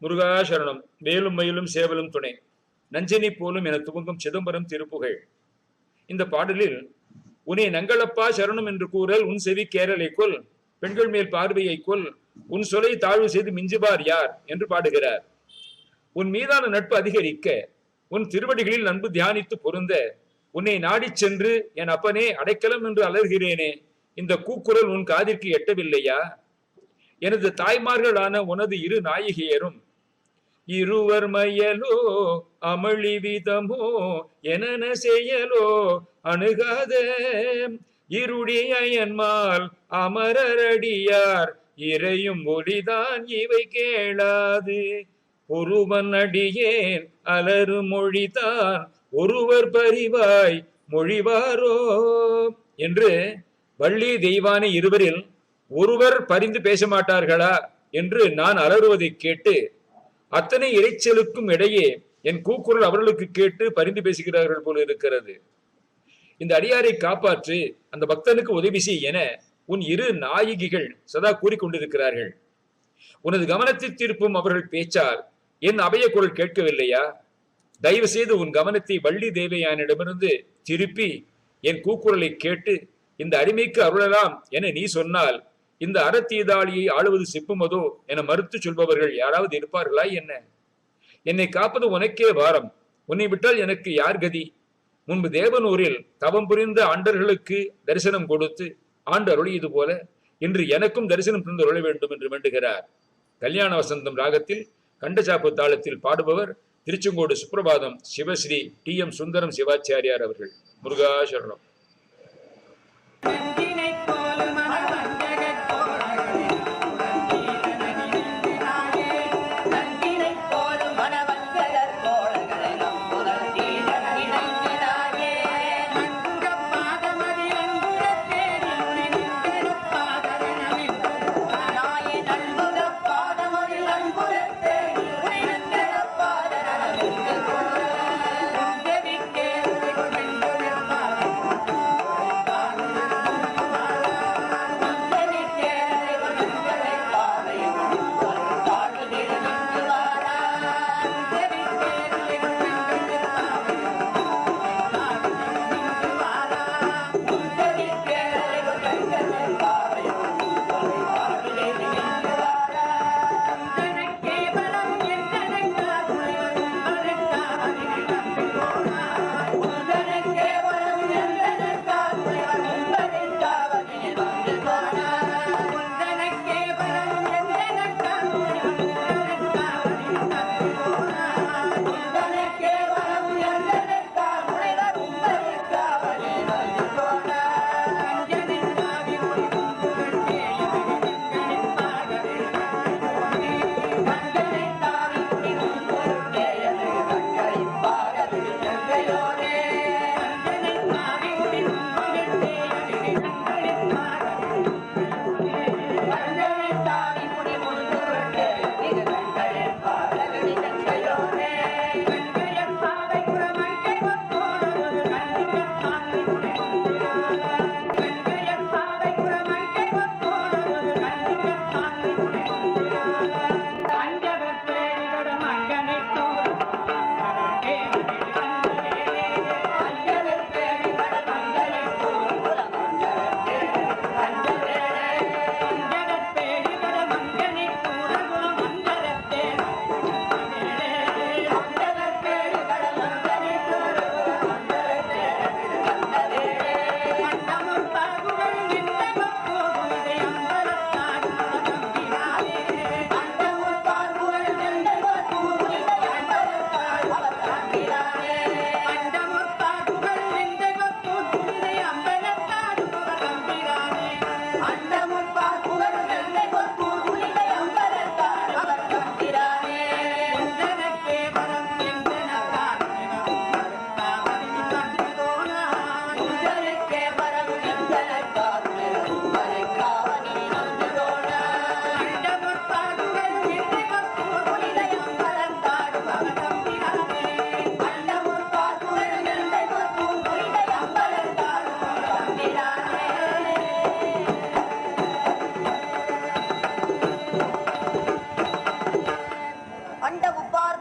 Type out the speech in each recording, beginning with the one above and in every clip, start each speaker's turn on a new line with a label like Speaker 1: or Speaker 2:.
Speaker 1: முருகா சரணம். வேலும் மயிலும் சேவலும் துணை, நஞ்சனை போலும் என துவங்கும் சிதம்பரம் திருப்புகழ். இந்த பாடலில் உன்னை நங்களப்பா சரணம் என்று கூறல், உன் செவி கேரலை கொல், பெண்கள் மேல் பார்வையை கொல், உன் சொலை தாழ்வு செய்து மிஞ்சுபார் யார் என்று பாடுகிறார். உன் மீதான நட்பு அதிகரிக்க, உன் திருவடிகளில் நண்பு தியானித்து பொருந்த, உன்னை நாடி சென்று என் அப்பனே அடைக்கலம் என்று அலர்கிறேனே, இந்த கூக்குரல் உன் காதிற்கு எட்டவில்லையா? எனது தாய்மார்களான உனது இரு நாயகியரும் இருவர் மையலோ அமளி விதமோ என செயலோ அணுகாத இருடியன்மால் அமரரடியார் இறையும் ஒளிதான் இவை கேளாது, ஒருவன் அடியேன் அலறு மொழிதான் ஒருவர் பரிவாய் மொழிவாரோ என்று வள்ளி தெய்வானை இருவரில் ஒருவர் பரிந்து பேச மாட்டார்களா என்று நான் அலறுவதை கேட்டு, அத்தனை இறைச்சலுக்கும் இடையே என் கூக்குரல் அவர்களுக்கு கேட்டு பரிந்து பேசுகிறார்கள் போல இருக்கிறது. இந்த அடியாரை காப்பாற்று, அந்த பக்தனுக்கு உதவி செய் என உன் இரு நாயகிகள் சதா கூறிக்கொண்டிருக்கிறார்கள். உனது கவனத்தை திருப்பும் அவர்கள் பேச்சால் என் அபய குரல் கேட்கவில்லையா? தயவு செய்து உன் கவனத்தை வள்ளி தேவையானிடமிருந்து திருப்பி என் கூக்குரலை கேட்டு இந்த அடிமைக்கு அருளலாம் என நீ சொன்னால், இந்த அறத்தீதாளியை ஆளுவது சிப்புமதோ என மறுத்து சொல்பவர்கள் யாராவது இருப்பார்களா என்ன? என்னை காப்பது உனக்கே வாரம், உன்னை விட்டால் எனக்கு யார் கதி? முன்பு தேவனூரில் தவம் புரிந்த ஆண்டர்களுக்கு தரிசனம் கொடுத்து ஆண்டு அருளியது போல இன்று எனக்கும் தரிசனம் புரிந்து அருள வேண்டும் என்று வேண்டுகிறார். கல்யாண வசந்தம் ராகத்தில் கண்டசாப்பு தாளத்தில் பாடுபவர் திருச்செங்கோடு சுப்பிரபாதம் சிவஸ்ரீ TM சுந்தரம் சிவாச்சாரியார் அவர்கள். முருகா சரணம்.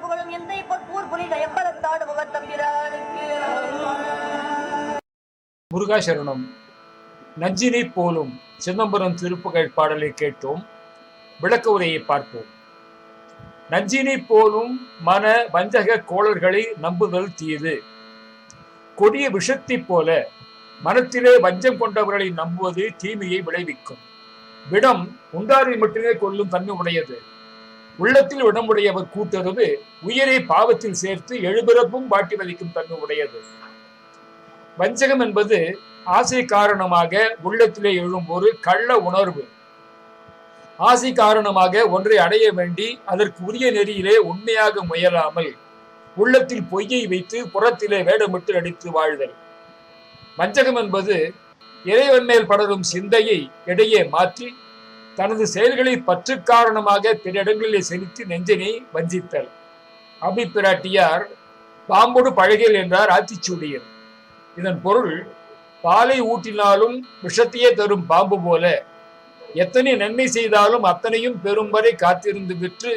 Speaker 2: புகழும் எந்தை பொற்பூர் புனித எம்பலத்தாடு முகத்தம்பிரானுக்கு.
Speaker 3: முருகாசரணம். நஞ்சினை போலும் சிதம்பரம் திருப்புகழ் பாடலை கேட்டோம். விளக்க உரையை பார்ப்போம். நஞ்சினை போலும் மன வஞ்சக கோளர்களை நம்புதல் தீது. கொடிய விஷத்தை போல மனத்திலே வஞ்சம் கொண்டவர்களை நம்புவது தீமையை விளைவிக்கும். விடம் உண்டாரை மட்டுமே கொள்ளும் தன்மை உடையது. உள்ளத்தில் விடமுடையவர் கூட்டுறவு உயிரை பாவத்தில் சேர்த்து எழுபிறப்பும் பாட்டி வலிக்கும் தன்மை உடையது. வஞ்சகம் என்பது ஆசை காரணமாக உள்ளத்திலே எழும் ஒரு கள்ள உணர்வு. ஆசை காரணமாக ஒன்றை அடைய வேண்டி அதற்கு உரிய நெறியிலே உண்மையாக முயலாமல் உள்ளத்தில் பொய்யை வைத்து புறத்திலே வேடமிட்டு நடித்து வாழ்தல். வஞ்சகம் என்பது இறைவன் மேல் படரும் சிந்தையை இடையே மாற்றி தனது செயல்களை பற்று காரணமாக பிற இடங்களிலே செலுத்தி நெஞ்சனை வஞ்சித்தல். அபிப்பிராட்டியார் பாம்போடு பழகியல் என்றார் ஆத்திச்சூடியர். இதன் பொருள், பாலை ஊட்டினாலும் விஷத்தையே தரும் பாம்பு போல எத்தனை நன்மை செய்தாலும் அத்தனையும் பெரும் வரை காத்திருந்து விற்று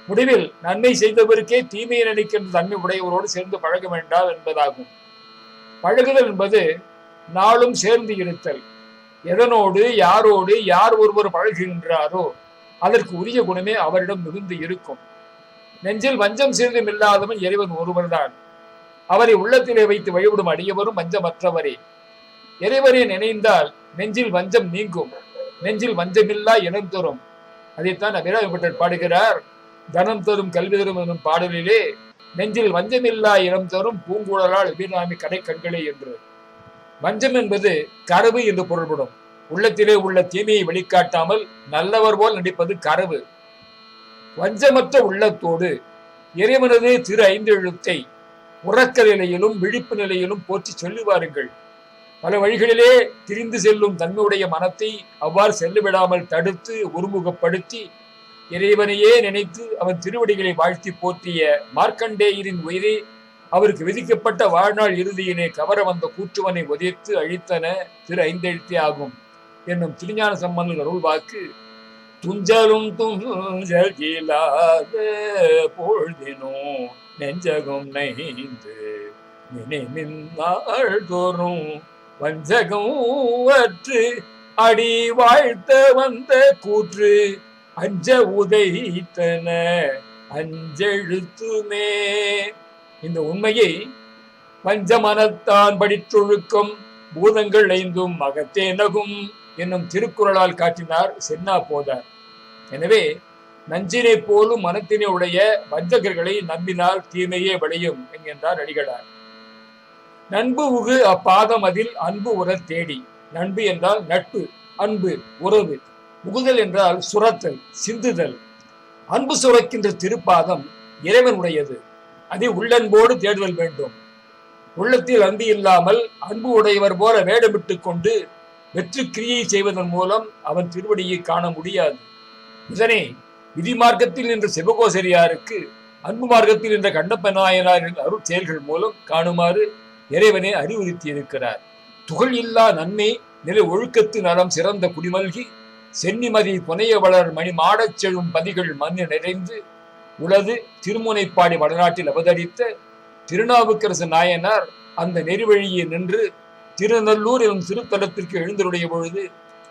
Speaker 3: முடிவில் நன்மை செய்தவருக்கே தீமையை நினைக்கின்ற தன்மை உடையவரோடு சேர்ந்து பழக வேண்டாம் என்பதாகும். பழகுதல் என்பது நாளும் சேர்ந்து இருத்தல். எதனோடு யாரோடு யார் ஒருவர் பழகுகின்றாரோ அதற்கு உரிய குணமே அவரிடம் மிகுந்து இருக்கும். நெஞ்சில் வஞ்சம் சிறிதும் இல்லாதவன் இறைவன் ஒருவர்தான். அவரை உள்ளத்திலே வைத்து வழிபடும் அடியவரும் வஞ்சமற்றவரே. இறைவரை நினைந்தால் நெஞ்சில் வஞ்சம் நீங்கும். நெஞ்சில் வஞ்சமில்லா இனம் தரும். அதைத்தான் அபிராமிப்பட்டர் பாடுகிறார். தனம் தரும் கல்வி தரும் என்னும் பாடலிலே நெஞ்சில் வஞ்சமில்லா இனம் தரும் பூங்குழலால் அபிராமி கடை கண்களே என்று. வஞ்சம் என்பது கரவு என்று பொருள்படும். உள்ளத்திலே உள்ள தீமையை வெளிக்காட்டாமல் நல்லவர் போல் நடிப்பது கரவு. வஞ்சமற்ற உள்ளத்தோடு இறைவனது திரு ஐந்தெழுத்தை உறக்க நிலையிலும் விழிப்பு நிலையிலும் போற்றி சொல்லுவாருங்கள். பல வழிகளிலே திரிந்து செல்லும் தன்மையுடைய மனத்தை அவ்வாறு செல்லுவிடாமல் தடுத்து ஒருமுகப்படுத்தி இறைவனையே நினைத்து அவன் திருவடிகளை வாழ்த்தி போற்றிய மார்க்கண்டேயரின் உயிரை அவருக்கு விதிக்கப்பட்ட வாழ்நாள் இறுதியினை கவர வந்த கூற்றுவனை உதைத்து அழித்தன திரு ஐந்தெழுத்தே ஆகும் என்னும் திருஞான சம்பந்தர் அருள் வாக்கு. துஞ்சலும் துஞ்சல் இல்லாத பொழுதினோ நெஞ்சகம் நைந்து நினைமின்னாள் தோறும் வஞ்சகம் அற்று அடி வாழ்த்த வந்த கூற்று அஞ்ச உதைத்தன அஞ்செழுத்துமே. இந்த உண்மையை வஞ்சமனத்தான் படிற்றொழுக்கம் பூதங்கள் ஐந்தும் மகத்தே நகும் என்னும் திருக்குறளால் காட்டினார் சென்னா போதார். எனவே நஞ்சினை போலும் மனத்தினை உடைய வஞ்சகர்களை நம்பினால் தீமையே விளையும் என்கின்றார் அடிகளார். நண்பு உகு அப்பாதம் அதில் அன்பு உற தேடி. நண்பு என்றால் நட்பு, அன்பு, உறவு. உகுதல் என்றால் சுரத்தல், சிந்துதல். அன்பு சுரக்கின்ற திருப்பாதம் இறைவனுடையது. அதை உள்ளன்போடு தேடுதல் வேண்டும். உள்ளத்தில் அன்பு இல்லாமல் அன்பு உடையவர் போல வேடமிட்டு கொண்டு வெற்று கிரியை செய்வதன் மூலம் அவன் திருவடியை காண முடியாது. இதனை விதி மார்க்கத்தில் நின்ற சிவகோசரியாருக்கு அன்பு மார்க்கத்தில் நின்ற கண்ணப்ப நாயனாரின் அருள் செயல்கள் மூலம் காணுமாறு இறைவனை அறிவுறுத்தி இருக்கிறார். துகள் இல்லா நன்மை நிலை ஒழுக்கத்து நலம் சிறந்த குடிமல்கி சென்னிமதி புனைய வளர் மணி மாடச் செழும் பதிகள் மண்ணு நிறைந்து உலது திருமுனைப்பாடி வடநாட்டில் அவதரித்த திருநாவுக்கரசு நாயனார் அந்த நெறிவழியை நின்று திருநல்லூர் எனும் திருத்தலத்திற்கு எழுந்தருடைய பொழுது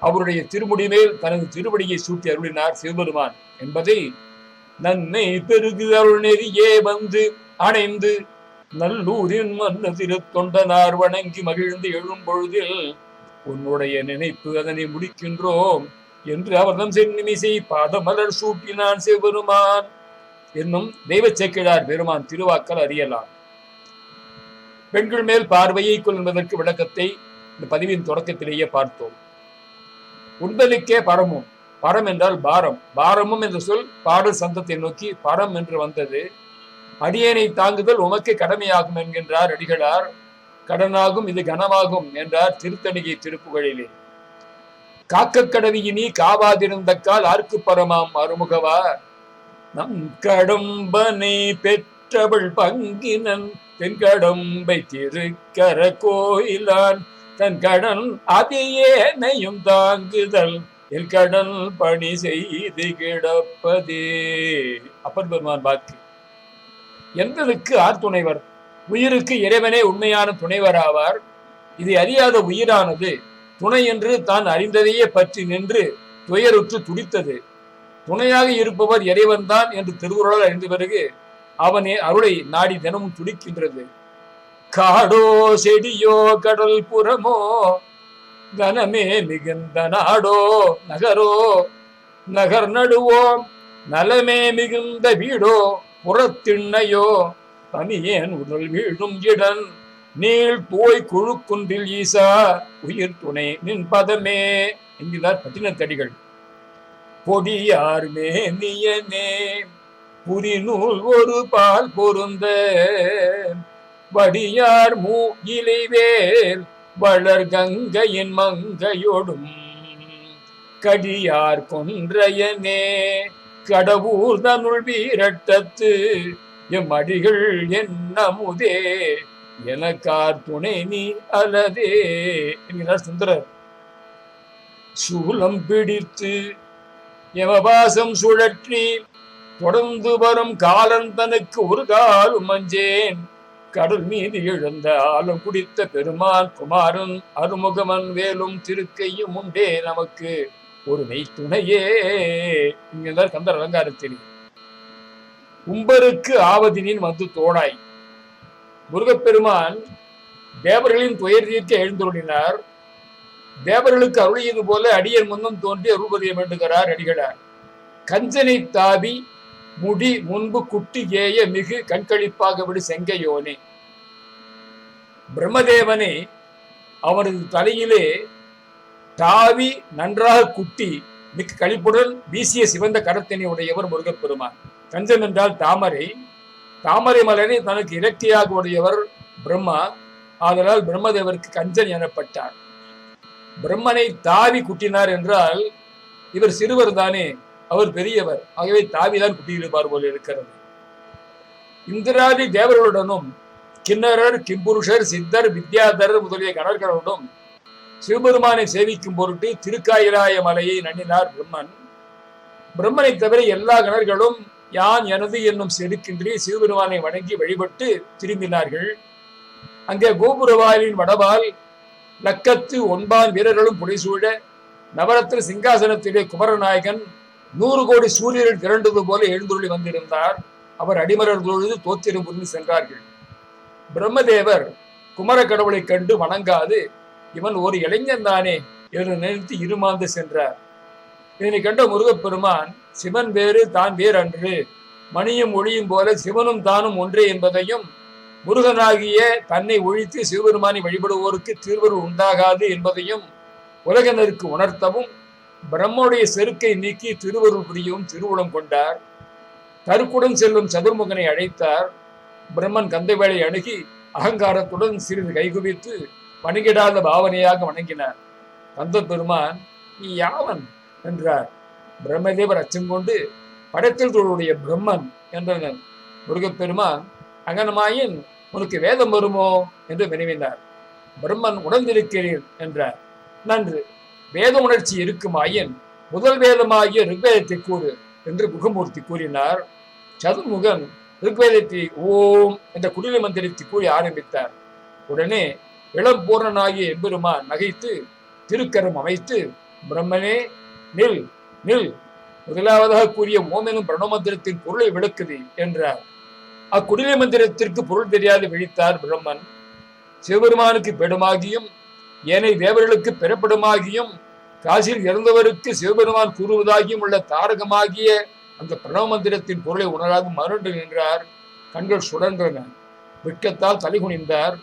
Speaker 3: அவருடைய திருமுடி மேல் தனது திருவடியை சூட்டி அருளினார் சிவபெருமான் என்பதை நன்மை பெருகு அருள் நெறியே வந்து அணைந்து நல்லூரின் மன்ன திரு தொண்டனார் வணங்கி மகிழ்ந்து எழும் பொழுதில் உன்னுடைய நினைப்பு அதனை முடிக்கின்றோம் என்று அவர்தம் சென்னிமிசை பாதமலர் சூட்டினான் சிவபெருமான் என்னும் தெய்வ சேக்கிழார் பெருமான் திருவாக்கல் அறியலாம். பெண்கள் மேல் பார்வையை கொள்வதற்கு விளக்கத்தை இந்த பதிவின் தொடக்கத்திலேயே பார்த்தோம். உண்பலுக்கே பரமும். பரம் என்றால் பாரம். பாரமும் என்ற சொல் பாடல் சந்தத்தை நோக்கி பரம் என்று வந்தது. அடியேனை தாங்குதல் உமக்கு கடமையாகும் என்கின்றார் அடிகளார். கடனாகும் இது கனமாகும் என்றார் திருத்தணிகை திருப்புகழிலே. காக்க கடவியினி காவாதிருந்த கால் ஆர்க்கு பரமாம் அருமுகவா நம் கடம்பனை பெற்றவள் பங்கினன் தென்கடம்பை திருக்கர கோயிலான் தன் கடன் அதையேனையும் தாங்குதல் என் கடன் பணி செய்து கிடப்பதே. அப்பர் பெருமான் வாக்கு. எந்தனுக்கு ஆர் துணைவர்? உயிருக்கு இறைவனே உண்மையான துணைவர் ஆவார். இதை அறியாத உயிரானது துணை என்று தான் அறிந்ததையே பற்றி நின்று துயருற்று துடித்தது. துணையாக இருப்பவர் இறைவன் தான் என்று திருவுருளால் அறிந்த பிறகு அவனே அருளை நாடி தினமும் துடிக்கின்றது. காடோ செடியோ கடல் புறமோ கனமே மிகுந்த நாடோ நகரோ நகர் நடுவோ நலமே மிகுந்த வீடோ புறத்திண்ணையோ தமியேன் உடல் வீழும் இடன் நீள் தோய் குழு குன்றில் ஈசா உயிர் துணை நின் பதமே என்கிறார் பட்டினத்தடிகள். பொடியார் மேனியனே புரிநூல் ஒரு பால் பொருந்த வடியார் மூ இலைவேல் வளர் கங்கையின் மங்கையோடும் கடியார் கொன்றையனே கடவுர் தனுள் வீரட்டத்து எம் அடிகள் என்னமுதே எனக்கார் துணை நீ அல்லதே என்கிறார் சுந்தரர். சூலம் பிடித்து யமபாசம் சுழற்றி தொடர்ந்து வரும் காலன் தனக்கு ஒரு காலும் மஞ்சேன் கடல் மீது எழுந்த ஆலம் குடித்த பெருமான் குமாரன் அருமுகமன் வேலும் திருக்கையும் உண்டே நமக்கு ஒரு மெய்த்துணையே என்கிறார் கந்தர் அலங்காரத்தில். உம்பருக்கு ஆவதினின் வந்து தோடாய். முருகப்பெருமான் தேவர்களின் துயர் தீர்க்க எழுந்துள்ளினார். தேவர்களுக்கு அருளியது போல அடியன் முன்னும் தோன்றி அருள்பதிய வேண்டுகிறார் அடிகளார். கஞ்சனை தாவி முடி முன்பு குட்டி ஏய மிகு கண்களிப்பாக விடு செங்கையோனே. பிரம்மதேவனை அவரது தலையிலே தாவி நன்றாக குட்டி மிக்க கழிப்புடன் வீசிய சிவந்த கரத்தினை உடையவர் முருகப்பெருமான். கஞ்சன் என்றால் தாமரை. தாமரை மலரை தனக்கு இலக்கியாக உடையவர் பிரம்மா. ஆதலால் பிரம்மதேவருக்கு கஞ்சன் எனப்பட்டார். பிரம்மனை தாவி குட்டினார் என்றால் இவர் சிறுவர் தானே, அவர் பெரியவர், ஆகவே தாவிதான் குட்டியிருப்பார் போல இருக்கிறது. இந்திராதி தேவர்களுடனும் கிண்ணறர் கிம்புருஷர் சித்தர் வித்யாதர் முதலிய கணர்களுடனும் சிவபெருமானை சேவிக்கும் பொருட்டு திருக்காயிலாய மலையை நன்னினார் பிரம்மன். பிரம்மனை தவிர எல்லா கணர்களும் யான் எனது என்னும் செருக்கின்றி சிவபெருமானை வணங்கி வழிபட்டு திரும்பினார்கள். அங்கே கோபுர வாயிலின் வடவால் லக்கத்து ஒன்பான் வீரர்களும் புடைசூழ நவரத்ன சிங்காசனத்திலே குமரநாயகன் 100 கோடி சூரியர்கள் திரண்டது போல எழுந்துள்ளி வந்திருந்தார். அவர் அடிமலர் தொழுது தோத்திரம் புரிந்து சென்றார்கள். பிரம்மதேவர் குமர கடவுளை கண்டு வணங்காது இவன் ஒரு இளைஞன் தானே என்று நினைத்து இருமாந்து சென்றார். இதனை கண்ட முருகப்பெருமான் சிவன் வேறு தான் வேறு அன்று, மணியும் ஒளியும் போல சிவனும் தானும் ஒன்றே என்பதையும் முருகனாகிய தன்னை ஒழித்து சிவபெருமானை வழிபடுவோருக்கு தீர்வருள் உண்டாகாது என்பதையும் உலகினருக்கு உணர்த்தவும் பிரம்முடைய செருக்கை நீக்கி திருவருள் புரியவும் திருவுளம் கொண்டார். கருக்குடன் செல்லும் சதுர்முகனை அழைத்தார். பிரம்மன் கந்தவேளை அணுகி அகங்காரத்துடன் சிறிது கைகுவித்து வணங்கிடாத பாவனையாக வணங்கினார். கந்த பெருமான் நீ யாவன் என்றார். பிரம்மதேவர் அச்சம் கொண்டு படத்தில் தோளுடைய பிரம்மன் என்றனர். முருகப்பெருமான் அங்கனமாயின் உனக்கு வேதம் வருமோ என்று வினவினார். பிரம்மன் உணர்ந்திருக்கிறீர் என்றார். நன்று, வேத உணர்ச்சி இருக்குமாயின் முதல் வேதமாகிய ரிக்வேதத்தை கூறு என்று குகமூர்த்தி கூறினார். சதுர்முகன் ரிக்வேதத்தை ஓம் என்ற குடிலை மந்திரத்தை கூறி ஆரம்பித்தார். உடனே இளம் பூர்ணனாகிய எம்பெருமான் நகைத்து திருக்கரம் அமைத்து பிரம்மனே நில் நில், முதலாவதாக கூறிய ஓம் எனும் பிரணவமந்திரத்தின் பொருளை விளக்குது என்றார். அக்குடிலை மந்திரத்திற்கு பொருள் தெரியாது விழித்தார் பிரம்மன். சிவபெருமானுக்கு பெடுமாகியும் ஏனைய தேவர்களுக்கு பெறப்படுமாகியும் காசில் இறந்தவருக்கு சிவபெருமான் கூறுவதாகியும் உள்ள தாரகமாகிய அந்த பிரணவ மந்திரத்தின் பொருளை உணராது மருண்டு நின்றார். கண்கள் சுழன்றன. வெட்கத்தால் தலைகுனிந்தார்.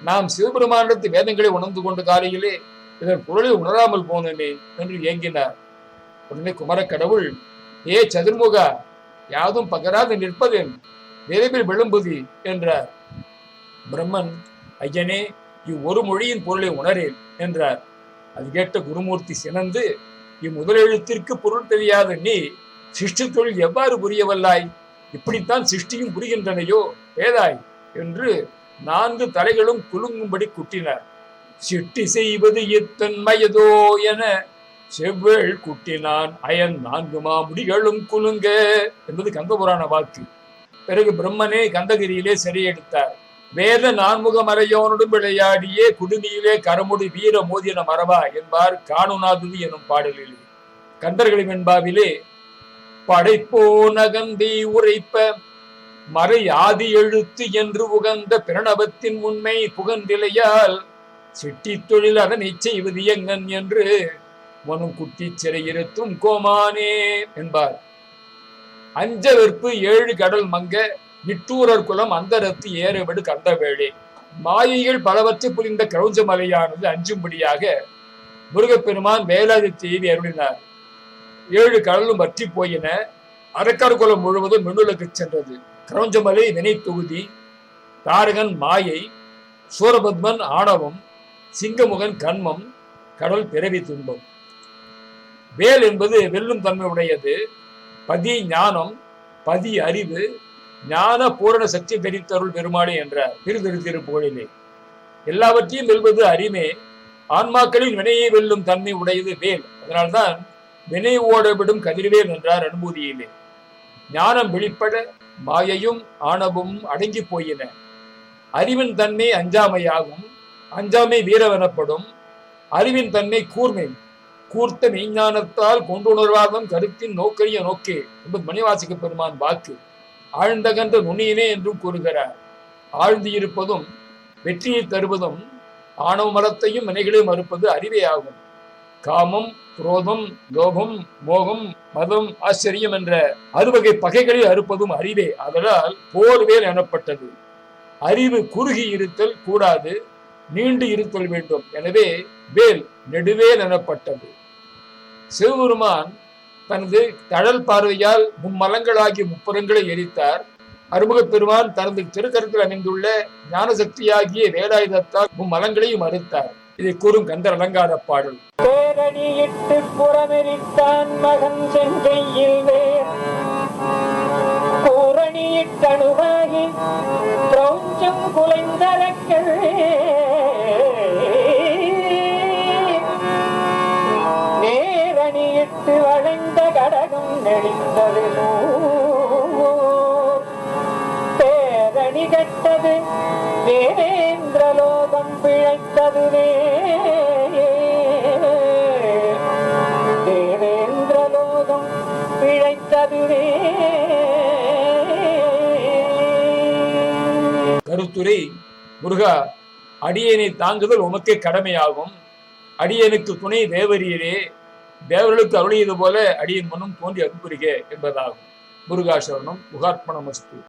Speaker 3: நாம் சிவபெருமானிடத்து வேதங்களை உணர்ந்து கொண்ட காலையிலே இதன் பொருளை உணராமல் போனோமே என்று ஏங்கினார். உடனே குமரக்கடவுள், ஏ சதுர்முகா, யாதும் பகராது நிற்பதேன், விரைவில் விளம்புதி என்றார். பிரம்மன், ஐயனே, இவ்வொரு மொழியின் பொருளை உணரேன் என்றார். அது கேட்ட குருமூர்த்தி சினந்து, இம்முதலெழுத்திற்கு பொருள் தெரியாத நீ சிருஷ்டி தொழில் எவ்வாறு புரியவல்லாய்? இப்படித்தான் சிருஷ்டியும் புரிகின்றனையோ வேதாய் என்று 4 தலைகளும் குலுங்கும்படி குட்டினார். சிட்டி செய்வது எத்தன்மையதோ என செவ்வேள் குட்டினான் அயன் 4 மாமுடிகளும் குலுங்க என்பது கந்தபுராண வாக்கு. பிறகு பிரம்மனே கந்தகிரியிலே சிறையெடுத்தார். வேத நான்முக மறையோனுடன் விளையாடியே குடுமியிலே கரமுடி வீர மோதின மரபா என்பார் காணுநாதுதி எனும் பாடலில். கந்தர்களின் வெண்பாவிலே படைப்போனகந்தி உரைப்ப மறை ஆதி எழுத்து என்று உகந்த பிரணவத்தின் உண்மை புகந்திலையால் சிட்டி தொழில் அதனை செய்வது எங்கன் என்று மனும் குட்டி சிறையிருத்தும் கோமானே என்பார். அஞ்ச வெற்பு 7 கடல் மங்க நிட்டூரர் குலம் அந்தரத்து ஏறவிடு கந்தவேளே. மாயைகள் பலவற்றை புரிந்த கிரௌஞ்ச மலையானது அஞ்சும்படியாக முருகப்பெருமான் வேலாயுத செய்தி அருளினார். 7 கடலும் வற்றி போயின. அரக்கர் குலம் முழுவதும் மின்னுலகு சென்றது. கிரௌஞ்சமலை வினை தொகுதி, தாரகன் மாயை, சூரபத்மன் ஆணவம், சிங்கமுகன் கண்மம், கடல் பிறவி துன்பம். வேல் என்பது வெல்லும் தன்மை உடையது. பதி ஞானம், பதி அறிவு, ஞான பூரண சக்தி தெரித்தருள் பெருமாளே என்றார் திருப்புகழிலே. எல்லாவற்றையும் வெல்வது அறிவே. ஆன்மாக்களின் வினையை வெல்லும் தன்மை உடையது வேல். அதனால்தான் வினை ஓடவிடும் கதிர்வேல் என்றார் அனுபூதியிலே. ஞானம் வெளிப்பட மாயையும் ஆணவமும் அடங்கி போயின. அறிவின் தன்மை அஞ்சாமையாகும். அஞ்சாமை வீரவெனப்படும். அறிவின் தன்மை கூர்மை. கூர்த்த மெய்ஞானத்தால் கொண்டுணர்வாதம் கருத்தின் நோக்கரிய நோக்கே என்பது மணிவாசக பெருமான் வாக்கு. ஆழ்ந்தகன்ற நுண்ணியினே என்றும் கூறுகிறார். ஆழ்ந்து இருப்பதும் வெற்றியை தருவதும் ஆணவ மரத்தையும் வினைகளையும் மறுப்பது அறிவே ஆகும். காமம், குரோதம், லோகம், மோகம், மதம், ஆச்சரியம் என்ற 6 பகைகளை அறுப்பதும் அறிவே. அதனால் போர்வேல் எனப்பட்டது. அறிவு குறுகி இருத்தல் கூடாது, நீண்டு இருத்தல் வேண்டும். எனவே வேல் நெடுவேல் எனப்பட்டது. சிவபெருமான் தனது தழல் பார்வையால் மும்மலங்களாகிய முப்புறங்களை எரித்தார். அருமுகப் பெருமான் தனது திருக்கரத்தில் அமைந்துள்ள ஞான சக்தியாகிய வேலாயுதத்தால் மும்மலங்களையும் மறுத்தார். இதை கூறும் கந்தர் அலங்கார பாடல்.
Speaker 4: பேரடியிட்டு புறமெரித்தான் மகன் செங்கையில் வேர் கூரணியிட்டணுவாகி பிரௌஞ்சம் குலைந்தரக்கள் நேரணியிட்டு வளைந்த கடகம் நெளிந்தது பேரணி கட்டது தேவேந்திரலோகம் பிழைத்ததுவே தேவேந்திரலோகம் பிழைத்ததுவே.
Speaker 3: கருத்துரை. முருகா, அடியேனை தாங்குதல் உமக்கே கடமையாகும். அடியேனுக்கு துணை தேவரீரே. தேவர்களுக்கு அருளியது போல அடியேன் மனம் தோன்றி அருள்புரிக என்பதாகும். முருகாசரணம். முகார்ப்பணமஸ்து.